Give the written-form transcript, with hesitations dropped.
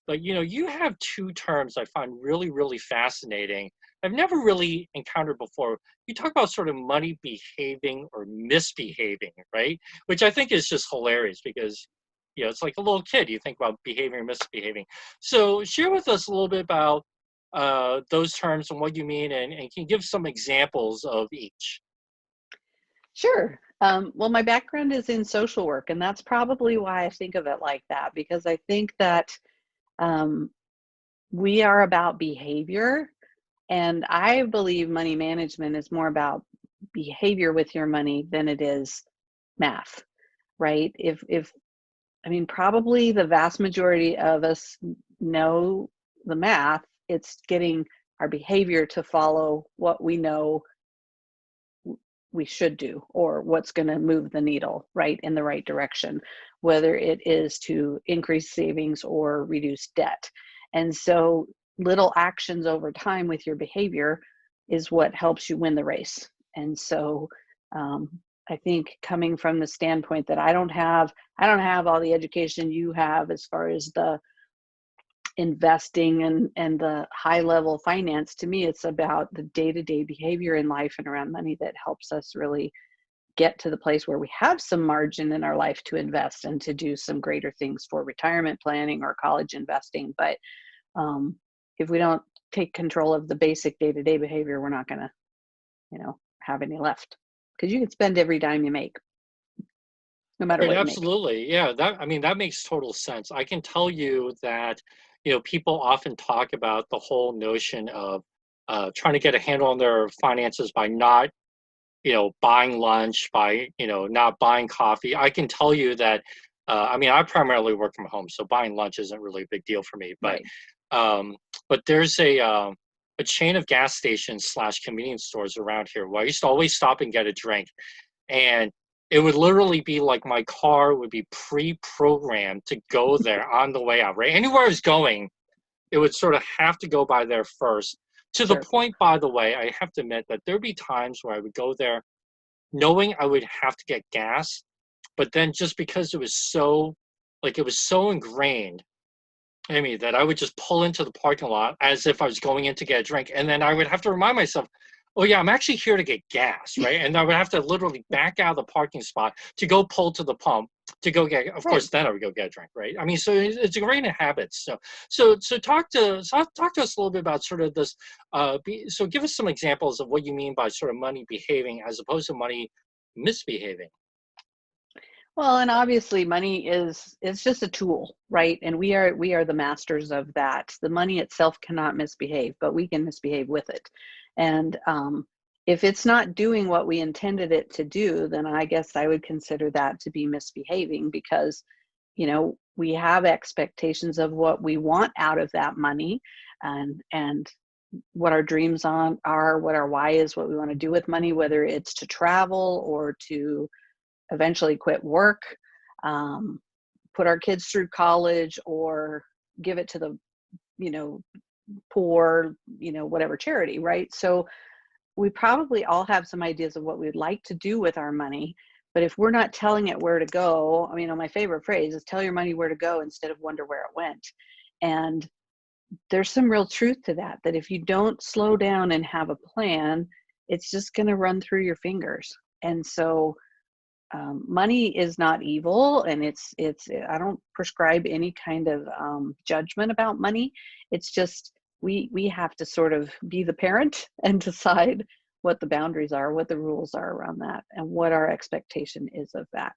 but you have two terms I find really, really fascinating. I've never really encountered before. You talk about sort of money behaving or misbehaving, right? Which I think is just hilarious because it's like a little kid. You think about behaving or misbehaving. So share with us a little bit about those terms and what you mean, and can you give some examples of each? Sure. Well, my background is in social work, and that's probably why I think of it like that, because I think that um, we are about behavior, and I believe money management is more about behavior with your money than it is math, right? If I mean, probably the vast majority of us know the math. It's getting our behavior to follow what we know we should do, or what's going to move the needle right in the right direction, whether it is to increase savings or reduce debt. And so little actions over time with your behavior is what helps you win the race. And so um, I think, coming from the standpoint that I don't have all the education you have as far as the investing and the high level finance, to me it's about the day-to-day behavior in life and around money that helps us really get to the place where we have some margin in our life to invest and to do some greater things for retirement planning or college investing. But if we don't take control of the basic day-to-day behavior, we're not going to have any left, because you can spend every dime you make no matter Right, what you make. absolutely. Yeah, that makes total sense. I can tell you that, people often talk about the whole notion of trying to get a handle on their finances by not, buying lunch, by, not buying coffee. I can tell you that, I primarily work from home, so buying lunch isn't really a big deal for me. But Right. um, but there's a chain of gas stations slash convenience stores around here where I used to always stop and get a drink. And it would literally be like my car would be pre-programmed to go there on the way out, right? Anywhere I was going, it would sort of have to go by there first. To the Sure. point, by the way, I have to admit that there'd be times where I would go there knowing I would have to get gas, but then just because it was so ingrained in me that I would just pull into the parking lot as if I was going in to get a drink. And then I would have to remind myself, oh yeah, I'm actually here to get gas, right? And I would have to literally back out of the parking spot to go pull to the pump to go get. Of Right. course, then I would go get a drink, right? So it's a great habit. So talk to us a little bit about sort of this. So give us some examples of what you mean by sort of money behaving as opposed to money misbehaving. Well, and obviously money is, it's just a tool, right? And we are the masters of that. The money itself cannot misbehave, but we can misbehave with it. And if it's not doing what we intended it to do, then I guess I would consider that to be misbehaving, because we have expectations of what we want out of that money, and what our dreams are, what our why is, what we want to do with money, whether it's to travel or to eventually quit work, um, put our kids through college, or give it to the you know poor, whatever charity, right? So we probably all have some ideas of what we'd like to do with our money, but if we're not telling it where to go, my favorite phrase is tell your money where to go instead of wonder where it went. And there's some real truth to that, that if you don't slow down and have a plan, it's just going to run through your fingers. And so money is not evil, and it's I don't prescribe any kind of judgment about money. It's just we have to sort of be the parent and decide what the boundaries are, what the rules are around that, and what our expectation is of that.